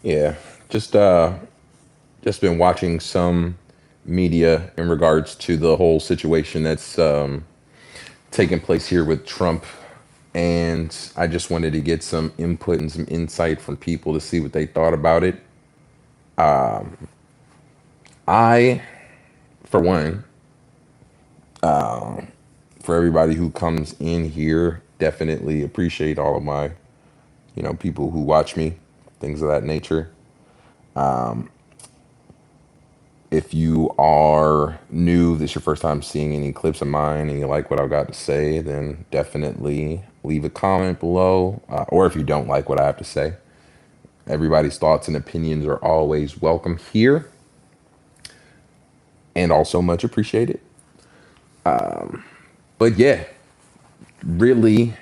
Yeah, just uh, just been watching some media in regards to the whole situation that's taking place here with Trump, and I just wanted to get some input and some insight from people to see what they thought about it. I, for one, for everybody who comes in here, definitely appreciate all of my, people who watch me, things of that nature. If you are new, this is your first time seeing any clips of mine and you like what I've got to say, then definitely leave a comment below. Or if you don't like what I have to say, everybody's thoughts and opinions are always welcome here and also much appreciated. But yeah, really,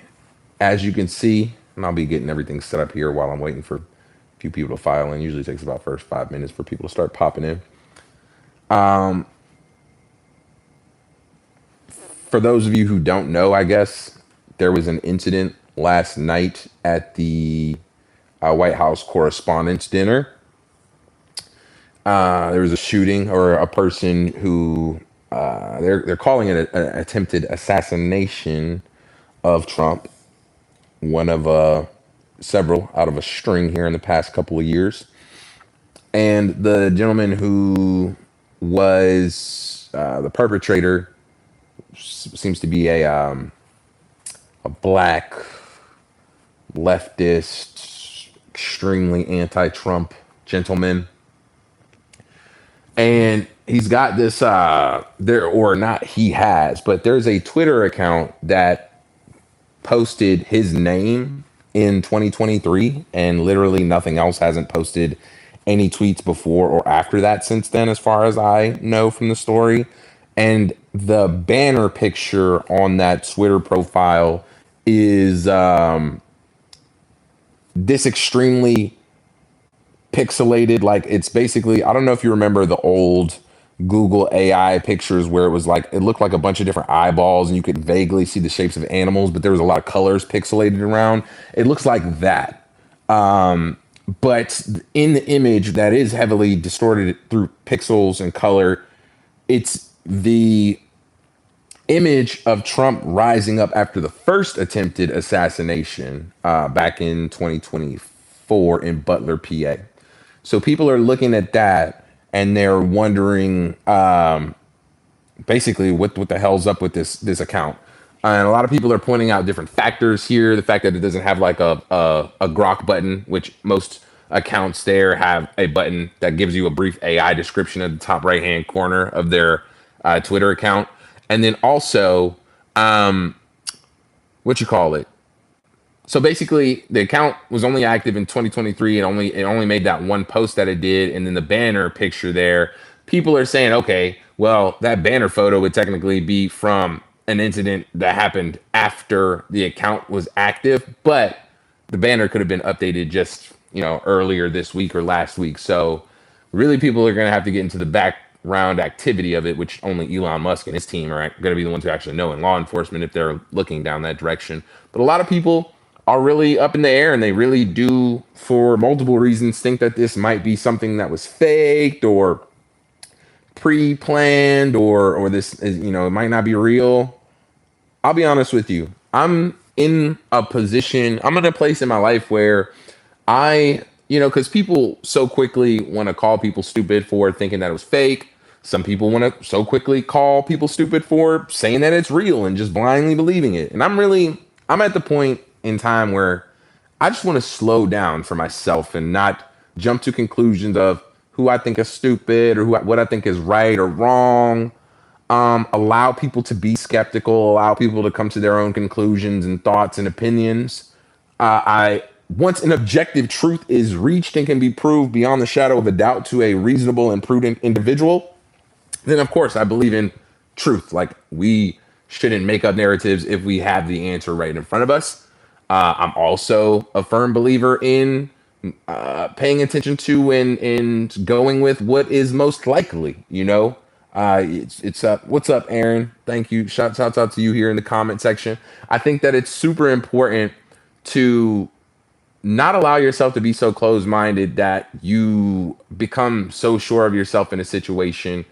as you can see, and I'll be getting everything set up here while I'm waiting for a few people to file in. Usually takes about first 5 minutes for people to start popping in. For those of you who don't know, I guess there was an incident last night at the White House Correspondents' Dinner. There was a shooting or a person who they're calling it an attempted assassination of Trump, one of several out of a string here in the past couple of years. And the gentleman who was the perpetrator seems to be a black leftist, extremely anti-Trump gentleman, and he's got this there, or not he has, but there's a Twitter account that posted his name in 2023, and literally nothing else, hasn't posted any tweets before or after that since then, as far as I know from the story. And the banner picture on that Twitter profile is this extremely pixelated. Like, it's basically, I don't know if you remember the old Google AI pictures where it was like, it looked like a bunch of different eyeballs and you could vaguely see the shapes of animals, but there was a lot of colors pixelated around. It looks like that. But in the image that is heavily distorted through pixels and color, it's the image of Trump rising up after the first attempted assassination back in 2024 in Butler, PA. So people are looking at that and they're wondering basically what the hell's up with this account. And a lot of people are pointing out different factors here. The fact that it doesn't have like a Grok button, which most accounts there have a button that gives you a brief AI description at the top right hand corner of their Twitter account. And then also, what you call it? So basically, the account was only active in 2023. It only made that one post that it did, and then the banner picture there. People are saying, okay, well, that banner photo would technically be from an incident that happened after the account was active, but the banner could have been updated just earlier this week or last week. So really, people are going to have to get into the background activity of it, which only Elon Musk and his team are going to be the ones who actually know in law enforcement if they're looking down that direction. But a lot of people are really up in the air, and they really do, for multiple reasons, think that this might be something that was faked or pre-planned, or this is, it might not be real. I'll be honest with you. I'm in a place in my life where because people so quickly want to call people stupid for thinking that it was fake. Some people want to so quickly call people stupid for saying that it's real and just blindly believing it. And I'm at the point in time where I just want to slow down for myself and not jump to conclusions of who I think is stupid or what I think is right or wrong. Allow people to be skeptical, allow people to come to their own conclusions and thoughts and opinions. I Once an objective truth is reached and can be proved beyond the shadow of a doubt to a reasonable and prudent individual, then of course I believe in truth. Like, we shouldn't make up narratives if we have the answer right in front of us. I'm also a firm believer in paying attention to and going with what is most likely. It's up. What's up, Aaron? Thank you. Shouts out to you here in the comment section. I think that it's super important to not allow yourself to be so closed-minded that you become so sure of yourself in a situation,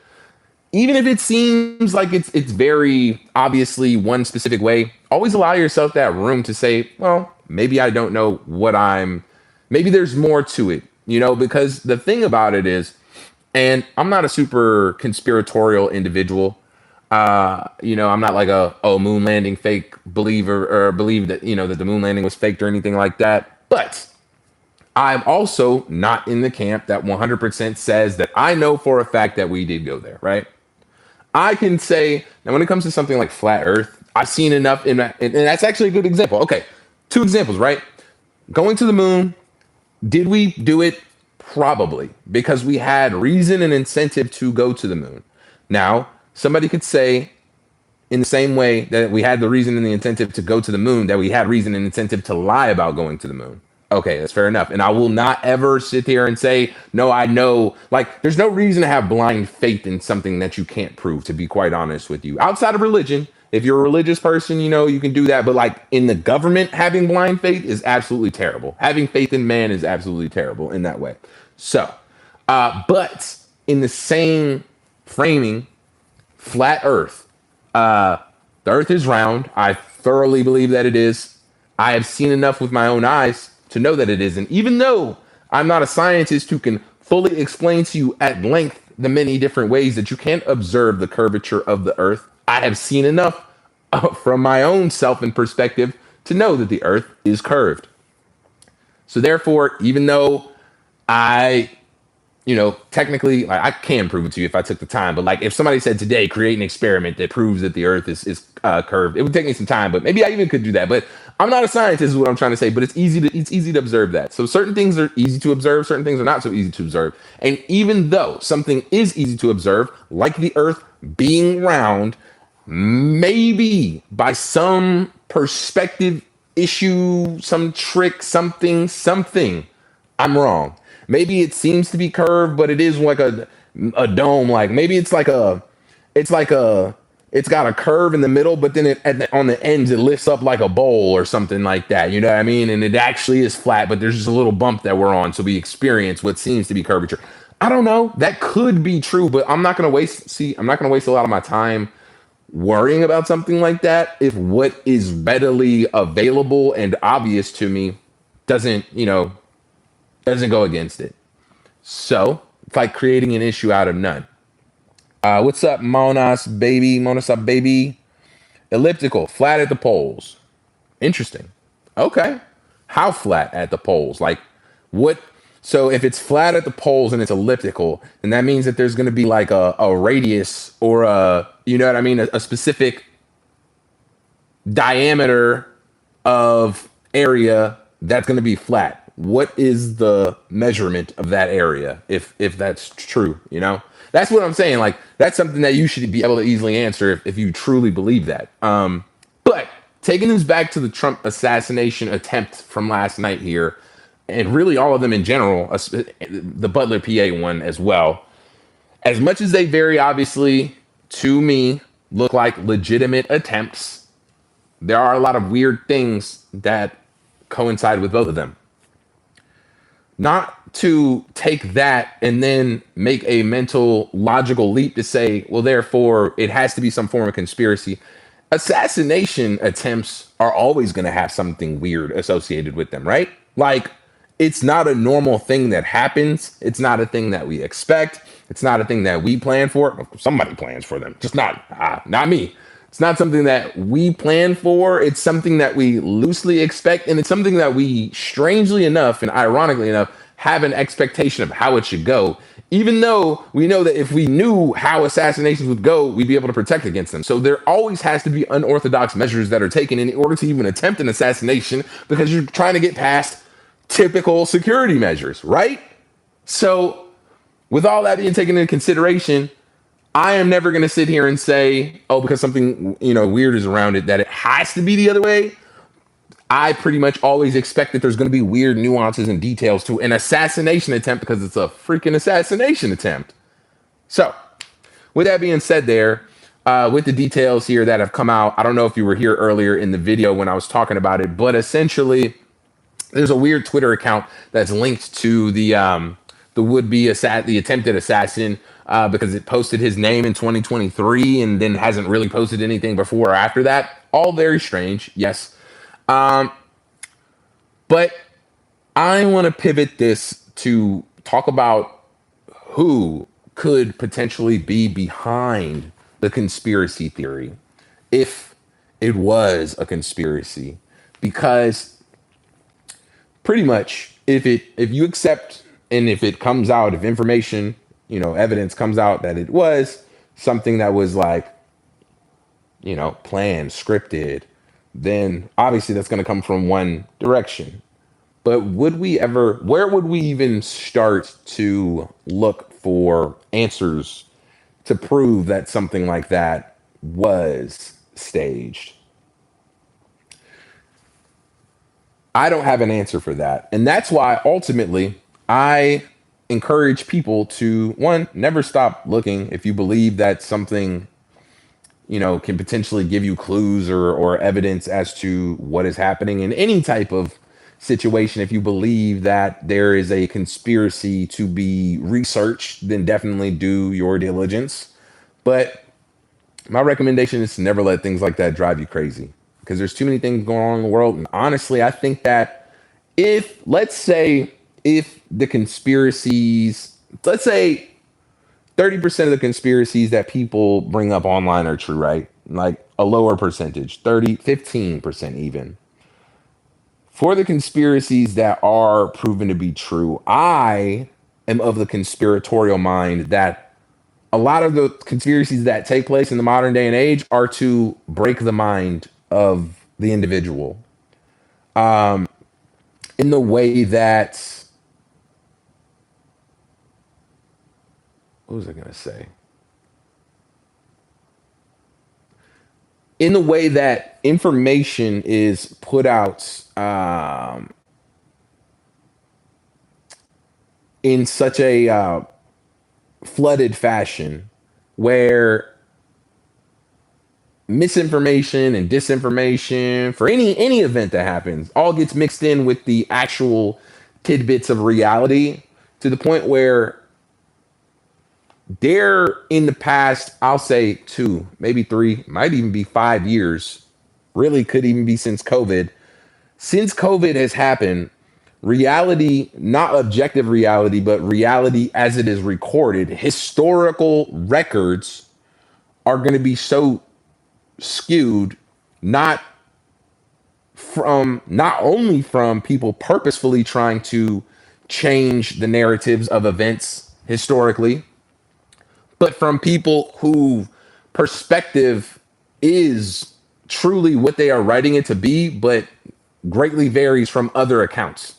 even if it seems like it's very obviously one specific way. Always allow yourself that room to say, well, maybe I don't know what I'm, maybe there's more to it, because the thing about it is, and I'm not a super conspiratorial individual. I'm not like a moon landing fake believer, or believe that that the moon landing was faked or anything like that. But I'm also not in the camp that 100% says that I know for a fact that we did go there, right? I can say, now when it comes to something like flat Earth, I've seen enough in that, and that's actually a good example. Okay, two examples, right? Going to the moon, did we do it? Probably, because we had reason and incentive to go to the moon. Now, somebody could say, in the same way that we had the reason and the incentive to go to the moon, that we had reason and incentive to lie about going to the moon. Okay, that's fair enough. And I will not ever sit here and say, no, I know. Like, there's no reason to have blind faith in something that you can't prove, to be quite honest with you. Outside of religion, if you're a religious person, you can do that. But like in the government, having blind faith is absolutely terrible. Having faith in man is absolutely terrible in that way. So, but in the same framing, flat Earth, the Earth is round. I thoroughly believe that it is. I have seen enough with my own eyes to know that it isn't, even though I'm not a scientist who can fully explain to you at length the many different ways that you can observe the curvature of the Earth. I have seen enough from my own self and perspective to know that the Earth is curved. So therefore, even though I technically, like, I can prove it to you if I took the time. But like, if somebody said today, create an experiment that proves that the Earth is curved, it would take me some time. But maybe I even could do that. But I'm not a scientist, is what I'm trying to say. But it's easy to observe that. So certain things are easy to observe, certain things are not so easy to observe. And even though something is easy to observe, like the Earth being round, maybe by some perspective issue, some trick, something, I'm wrong. Maybe it seems to be curved, but it is like a dome. Like maybe it's got a curve in the middle, but then on the ends it lifts up like a bowl or something like that. You know what I mean? And it actually is flat, but there's just a little bump that we're on, so we experience what seems to be curvature. I don't know. That could be true, but I'm not gonna waste a lot of my time worrying about something like that if what is readily available and obvious to me doesn't go against it. So it's like creating an issue out of none. What's up, Monas baby? Monas up, baby. Elliptical, flat at the poles. Interesting. Okay. How flat at the poles? Like what? So if it's flat at the poles and it's elliptical, then that means that there's going to be like a radius or a specific diameter of area that's going to be flat. What is the measurement of that area if that's true? That's what I'm saying. Like, that's something that you should be able to easily answer if you truly believe that. But taking this back to the Trump assassination attempt from last night here, and really all of them in general, the Butler PA one as well, as much as they very obviously, to me, look like legitimate attempts, there are a lot of weird things that coincide with both of them. Not to take that and then make a mental, logical leap to say, well, therefore, it has to be some form of conspiracy. Assassination attempts are always going to have something weird associated with them, right? Like, it's not a normal thing that happens. It's not a thing that we expect. It's not a thing that we plan for. Somebody plans for them, just not me. It's not something that we plan for. It's something that we loosely expect. And it's something that we, strangely enough and ironically enough, have an expectation of how it should go. Even though we know that if we knew how assassinations would go, we'd be able to protect against them. So there always has to be unorthodox measures that are taken in order to even attempt an assassination, because you're trying to get past typical security measures, right? So with all that being taken into consideration, I am never going to sit here and say, oh, because something, weird is around it, that it has to be the other way. I pretty much always expect that there's going to be weird nuances and details to an assassination attempt, because it's a freaking assassination attempt. So with that being said there, with the details here that have come out, I don't know if you were here earlier in the video when I was talking about it, but essentially there's a weird Twitter account that's linked to the the attempted assassin, because it posted his name in 2023 and then hasn't really posted anything before or after that. All very strange, yes. But I want to pivot this to talk about who could potentially be behind the conspiracy theory, if it was a conspiracy. Because pretty much, if you accept, and if it comes out, if information, evidence comes out that it was something that was like, planned, scripted, then obviously that's going to come from one direction. But where would we even start to look for answers to prove that something like that was staged? I don't have an answer for that. And that's why ultimately I encourage people to, one, never stop looking. If you believe that something, can potentially give you clues or evidence as to what is happening in any type of situation, if you believe that there is a conspiracy to be researched, then definitely do your diligence. But my recommendation is to never let things like that drive you crazy, because there's too many things going on in the world. And honestly, I think that let's say, if the conspiracies, let's say 30% of the conspiracies that people bring up online are true, right? Like a lower percentage, 30, 15% even. For the conspiracies that are proven to be true, I am of the conspiratorial mind that a lot of the conspiracies that take place in the modern day and age are to break the mind of the individual, in the way that, what was I going to say? In the way that information is put out, in such a flooded fashion, where misinformation and disinformation for any event that happens all gets mixed in with the actual tidbits of reality, to the point where there, in the past, I'll say 2, maybe 3, might even be 5 years, really could even be since COVID. Since COVID has happened, reality, not objective reality, but reality as it is recorded, historical records are going to be so skewed, not only from people purposefully trying to change the narratives of events historically, but from people who perspective is truly what they are writing it to be, but greatly varies from other accounts.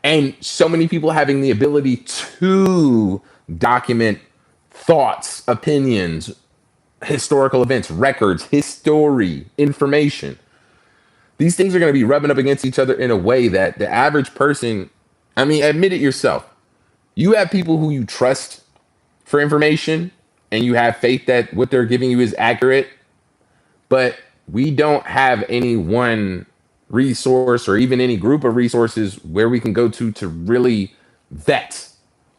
And so many people having the ability to document thoughts, opinions, historical events, records, history, information. These things are going to be rubbing up against each other in a way that the average person, I mean, admit it yourself. You have people who you trust for information, and you have faith that what they're giving you is accurate, but we don't have any one resource or even any group of resources where we can go to really vet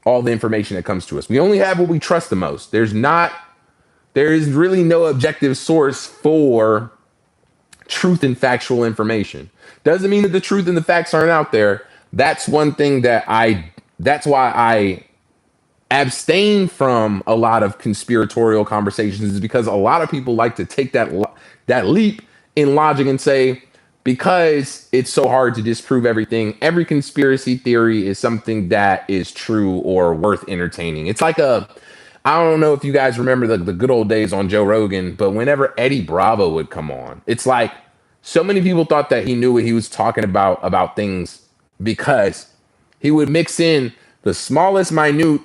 all the information that comes to us. We only have what we trust the most. There is really no objective source for truth and factual information. Doesn't mean that the truth and the facts aren't out there. That's one thing that's why I abstain from a lot of conspiratorial conversations, is because a lot of people like to take that leap in logic and say, because it's so hard to disprove everything, every conspiracy theory is something that is true or worth entertaining. It's like I don't know if you guys remember the good old days on Joe Rogan, but whenever Eddie Bravo would come on, it's like so many people thought that he knew what he was talking about things, because he would mix in the smallest minute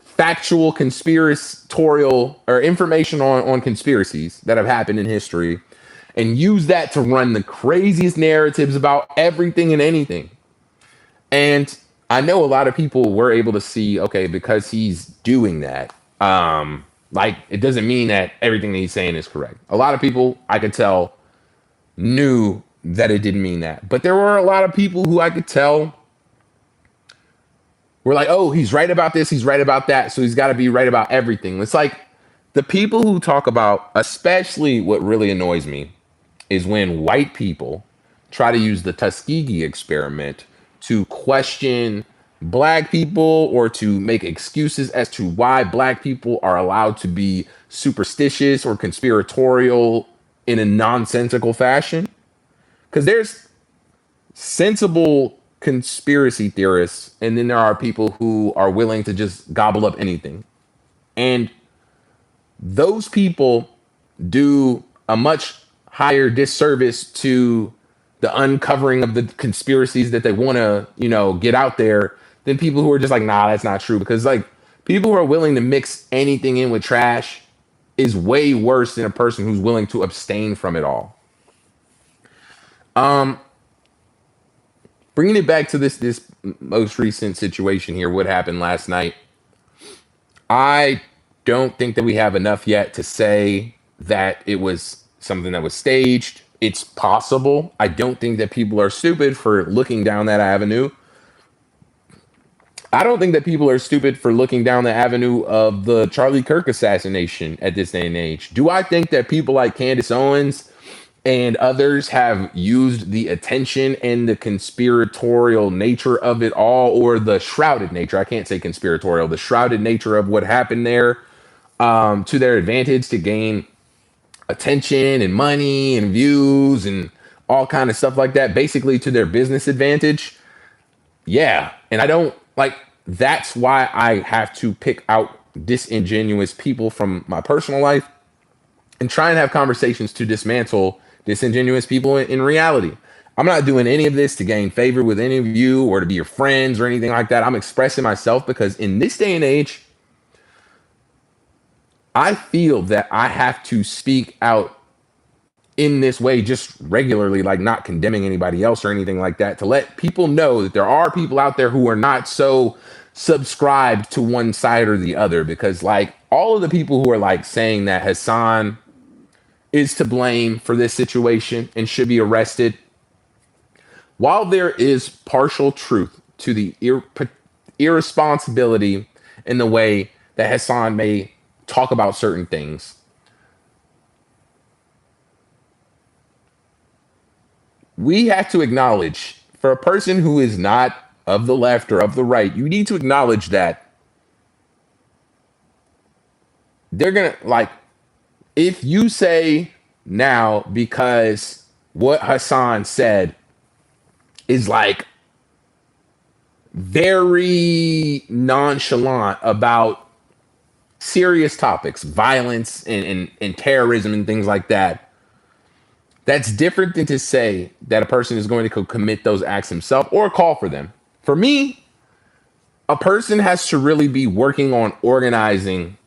factual conspiratorial or information on conspiracies that have happened in history, and use that to run the craziest narratives about everything and anything. And I know a lot of people were able to see, okay, because he's doing that, like, it doesn't mean that everything that he's saying is correct. A lot of people, I could tell, knew that it didn't mean that. But there were a lot of people who I could tell were like, oh, he's right about this, he's right about that, so he's got to be right about everything. It's like the people who talk about, especially what really annoys me is when white people try to use the Tuskegee experiment to question black people or to make excuses as to why black people are allowed to be superstitious or conspiratorial in a nonsensical fashion. Because there's sensible conspiracy theorists, and then there are people who are willing to just gobble up anything. And those people do a much higher disservice to the uncovering of the conspiracies that they want to, get out there than people who are just like, nah, that's not true. Because like people who are willing to mix anything in with trash is way worse than a person who's willing to abstain from it all. Bringing it back to this most recent situation here, what happened last night? I don't think that we have enough yet to say that it was something that was staged. It's possible. I don't think that people are stupid for looking down that avenue. I don't think that people are stupid for looking down the avenue of the Charlie Kirk assassination at this day and age. Do I think that people like Candace Owens and others have used the attention and the conspiratorial nature of it all, or the shrouded nature? I can't say conspiratorial, the shrouded nature of what happened there, to their advantage to gain attention and money and views and all kind of stuff like that, basically to their business advantage. Yeah. And I don't like, that's why I have to pick out disingenuous people from my personal life and try and have conversations to dismantle disingenuous people in reality. I'm not doing any of this to gain favor with any of you or to be your friends or anything like that. I'm expressing myself because in this day and age, I feel that I have to speak out in this way just regularly, like not condemning anybody else or anything like that, to let people know that there are people out there who are not so subscribed to one side or the other. Because like all of the people who are like saying that Hassan is to blame for this situation and should be arrested, while there is partial truth to the irresponsibility in the way that Hassan may talk about certain things, we have to acknowledge, for a person who is not of the left or of the right, you need to acknowledge that they're gonna like, if you say now, because what Hassan said is like very nonchalant about serious topics, violence and terrorism and things like that, that's different than to say that a person is going to commit those acts himself or call for them. For me, a person has to really be working on organizing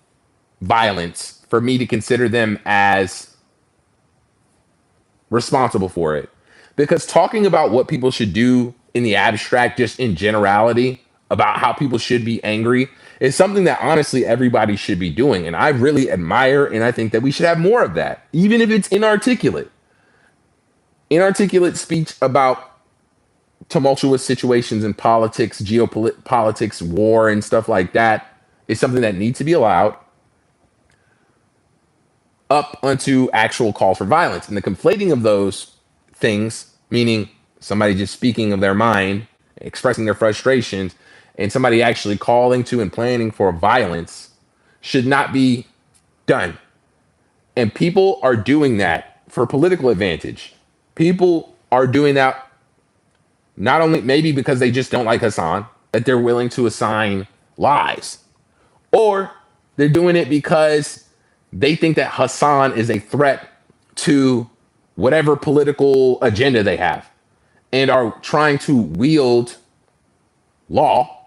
violence for me to consider them as responsible for it. Because talking about what people should do in the abstract, just in generality, about how people should be angry, is something that honestly everybody should be doing. And I really admire and I think that we should have more of that, even if it's inarticulate. Inarticulate speech about tumultuous situations in politics, geopolitics, war, and stuff like that is something that needs to be allowed, up unto actual calls for violence. And the conflating of those things, meaning somebody just speaking of their mind, expressing their frustrations, and somebody actually calling to and planning for violence, should not be done. And people are doing that for political advantage. People are doing that not only maybe because they just don't like Hassan, that they're willing to assign lies, or they're doing it because they think that Hassan is a threat to whatever political agenda they have and are trying to wield law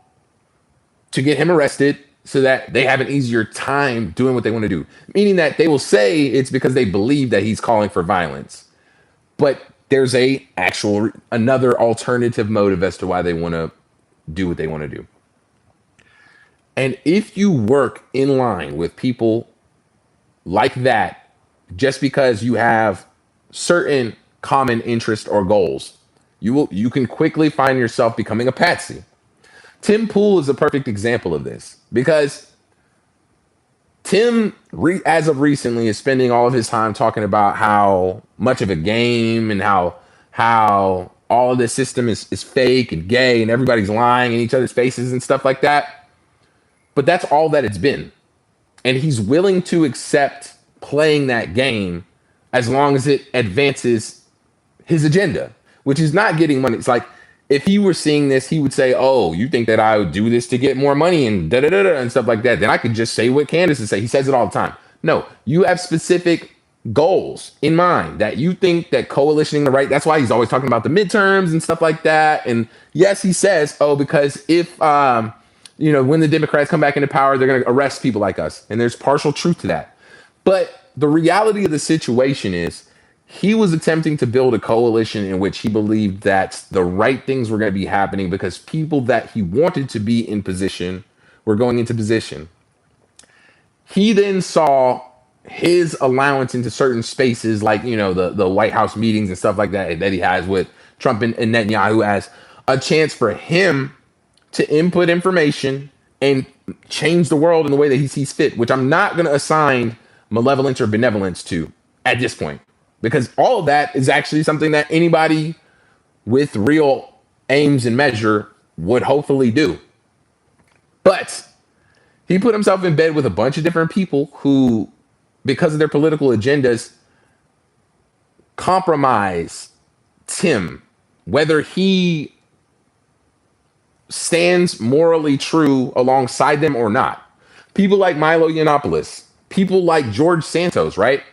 to get him arrested so that they have an easier time doing what they want to do. Meaning that they will say it's because they believe that he's calling for violence. But there's another alternative motive as to why they want to do what they want to do. And if you work in line with people like that, just because you have certain common interest or goals. You can quickly find yourself becoming a patsy. Tim Pool is a perfect example of this because as of recently, is spending all of his time talking about how much of a game and how all of this system is fake and gay and everybody's lying in each other's faces and stuff like that. But that's all that it's been. And he's willing to accept playing that game as long as it advances his agenda, which is not getting money. It's like if he were seeing this, he would say, "Oh, you think that I would do this to get more money and da da da da and stuff like that?" Then I could just say what Candace would say. He says it all the time. No, you have specific goals in mind that you think that coalitioning the right. That's why he's always talking about the midterms and stuff like that. And yes, he says, "Oh, because if when the Democrats come back into power, they're going to arrest people like us." And there's partial truth to that. But the reality of the situation is he was attempting to build a coalition in which he believed that the right things were going to be happening because people that he wanted to be in position were going into position. He then saw his allowance into certain spaces like, the White House meetings and stuff like that he has with Trump and Netanyahu as a chance for him to input information and change the world in the way that he sees fit, which I'm not going to assign malevolence or benevolence to at this point, because all of that is actually something that anybody with real aims and measure would hopefully do. But he put himself in bed with a bunch of different people who, because of their political agendas, compromise Tim, whether he stands morally true alongside them or not. People like Milo Yiannopoulos, people like George Santos, right?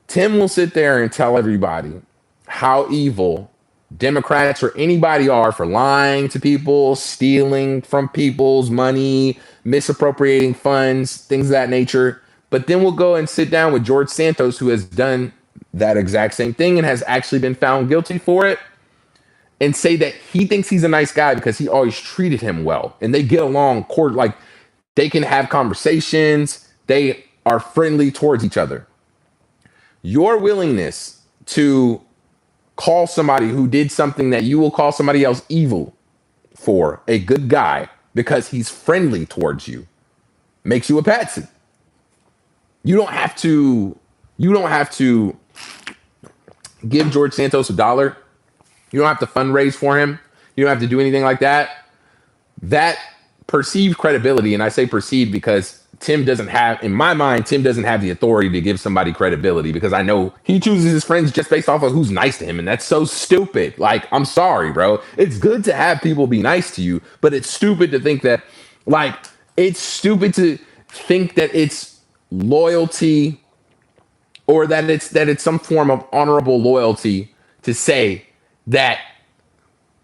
Tim will sit there and tell everybody how evil Democrats or anybody are for lying to people, stealing from people's money, misappropriating funds, things of that nature. But then we'll go and sit down with George Santos, who has done that exact same thing and has actually been found guilty for it, and say that he thinks he's a nice guy because he always treated him well. And they get along, like they can have conversations. They are friendly towards each other. Your willingness to call somebody who did something that you will call somebody else evil for a good guy because he's friendly towards you makes you a patsy. You don't have to give George Santos $1. You don't have to fundraise for him. You don't have to do anything like that. That perceived credibility, and I say perceived because Tim doesn't have the authority to give somebody credibility, because I know he chooses his friends just based off of who's nice to him. And that's so stupid. Like, I'm sorry, bro. It's good to have people be nice to you, but it's stupid to think that, it's loyalty or that it's some form of honorable loyalty to say that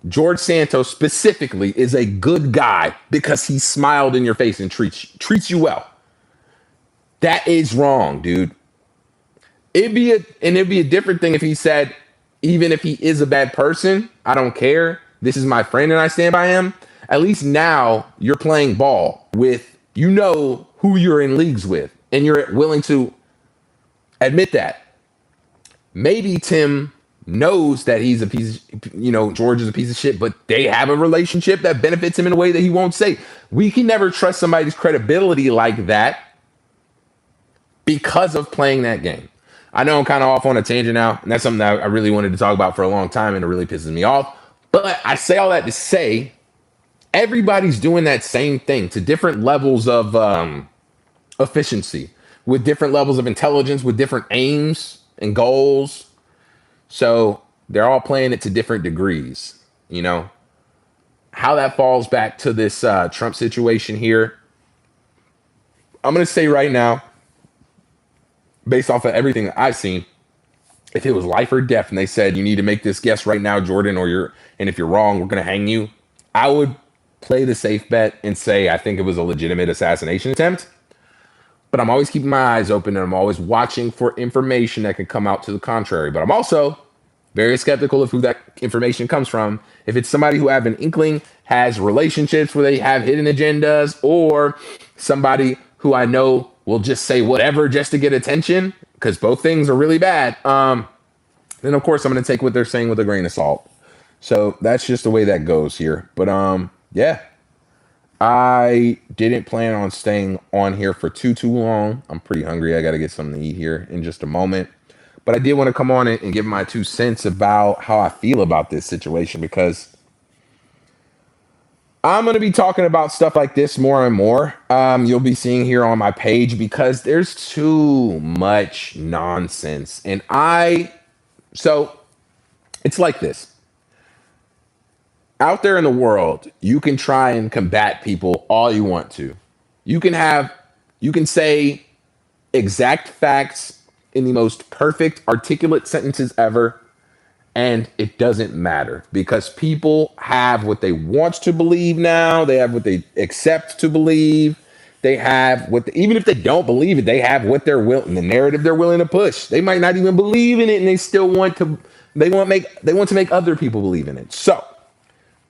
George Santos specifically is a good guy because he smiled in your face and treats you well. That is wrong, dude. It'd be a different thing if he said, even if he is a bad person, I don't care. This is my friend and I stand by him. At least now you're playing ball with, who you're in leagues with, and you're willing to admit that. Maybe Tim knows that he's a piece of, George is a piece of shit, but they have a relationship that benefits him in a way that he won't say. We can never trust somebody's credibility like that because of playing that game. I know I'm kind of off on a tangent now, and that's something that I really wanted to talk about for a long time, and it really pisses me off. But I say all that to say, everybody's doing that same thing to different levels of efficiency, with different levels of intelligence, with different aims and goals. So they're all playing it to different degrees, How that falls back to this Trump situation here, I'm going to say right now, based off of everything that I've seen, if it was life or death and they said, you need to make this guess right now, Jordan, and if you're wrong, we're going to hang you, I would play the safe bet and say I think it was a legitimate assassination attempt. But I'm always keeping my eyes open, and I'm always watching for information that can come out to the contrary. But I'm also very skeptical of who that information comes from. If it's somebody who I have an inkling has relationships where they have hidden agendas, or somebody who I know will just say whatever just to get attention, because both things are really bad. then of course I'm going to take what they're saying with a grain of salt. So that's just the way that goes here. But yeah, I didn't plan on staying on here for too long. I'm pretty hungry. I got to get something to eat here in just a moment. But I did want to come on it and give my 2 cents about how I feel about this situation, because I'm going to be talking about stuff like this more and more. You'll be seeing here on my page, because there's too much nonsense. So it's like this. Out there in the world, you can try and combat people all you want to. You can say exact facts in the most perfect, articulate sentences ever, and it doesn't matter, because people have what they want to believe now. They have what they accept to believe. They have even if they don't believe it, they have what they're willing, the narrative they're willing to push. They might not even believe in it, and they still they want to make other people believe in it. So,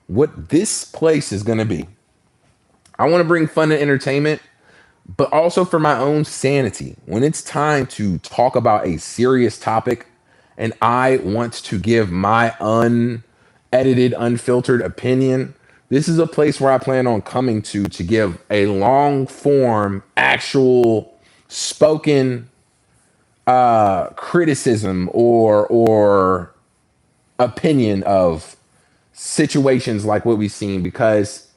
what this place is going to be, I want to bring fun and entertainment, but also for my own sanity. When it's time to talk about a serious topic and I want to give my unedited, unfiltered opinion, this is a place where I plan on coming to give a long form, actual spoken criticism or opinion of situations like what we've seen, because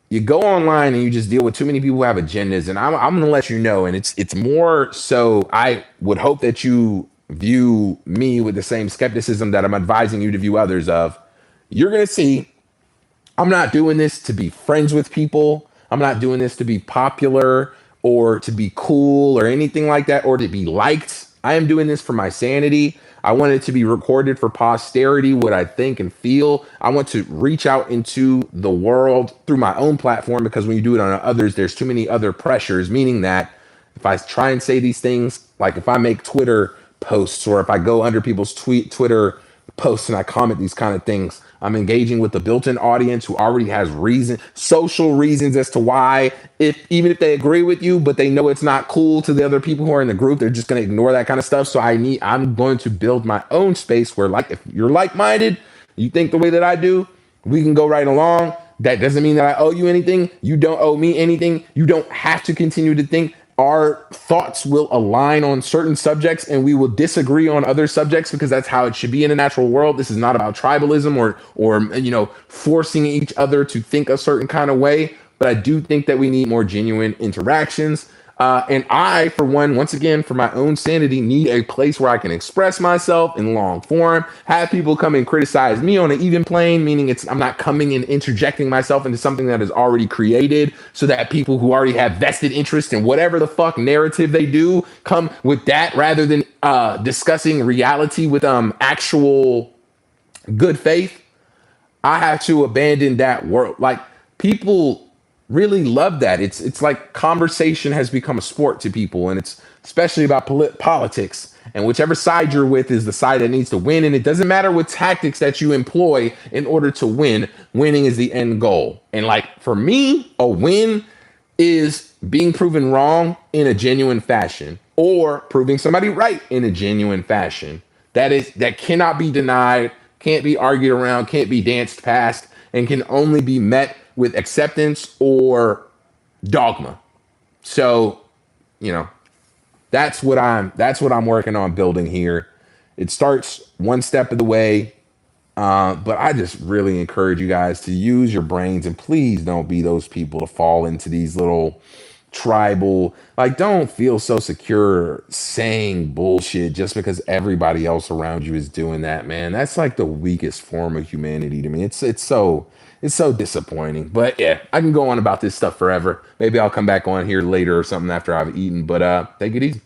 you go online and you just deal with too many people who have agendas, and I'm going to let you know, and it's more so I would hope that you view me with the same skepticism that I'm advising you to view others of. You're going to see I'm not doing this to be friends with people. I'm not doing this to be popular or to be cool or anything like that, or to be liked. I am doing this for my sanity. I want it to be recorded for posterity, what I think and feel. I want to reach out into the world through my own platform, because when you do it on others, there's too many other pressures, meaning that if I try and say these things, like if I make Twitter posts or if I go under people's Twitter posts and I comment these kind of things, I'm engaging with the built-in audience who already has social reasons as to why, even if they agree with you, but they know it's not cool to the other people who are in the group, they're just going to ignore that kind of stuff. So I'm going to build my own space where, like, if you're like-minded, you think the way that I do, we can go right along. That doesn't mean that I owe you anything. You don't owe me anything. You don't have to continue to think. Our thoughts will align on certain subjects and we will disagree on other subjects, because that's how it should be in a natural world. This is not about tribalism or forcing each other to think a certain kind of way. But I do think that we need more genuine interactions. And I, for one, once again, for my own sanity, need a place where I can express myself in long form, have people come and criticize me on an even plane, meaning I'm not coming and interjecting myself into something that is already created, so that people who already have vested interest in whatever the fuck narrative they do come with that, rather than discussing reality with actual good faith. I have to abandon that world. Like, people really love that. It's like conversation has become a sport to people, and it's especially about politics. And whichever side you're with is the side that needs to win. And it doesn't matter what tactics that you employ in order to win. Winning is the end goal. And like, for me, a win is being proven wrong in a genuine fashion, or proving somebody right in a genuine fashion. That cannot be denied, can't be argued around, can't be danced past, and can only be met with acceptance or dogma. So, that's what I'm working on building here. It starts one step of the way, but I just really encourage you guys to use your brains, and please don't be those people to fall into these little tribal, like, don't feel so secure saying bullshit just because everybody else around you is doing that, man. That's like the weakest form of humanity to me. It's so disappointing. But yeah, I can go on about this stuff forever. Maybe I'll come back on here later or something after I've eaten, but take it easy.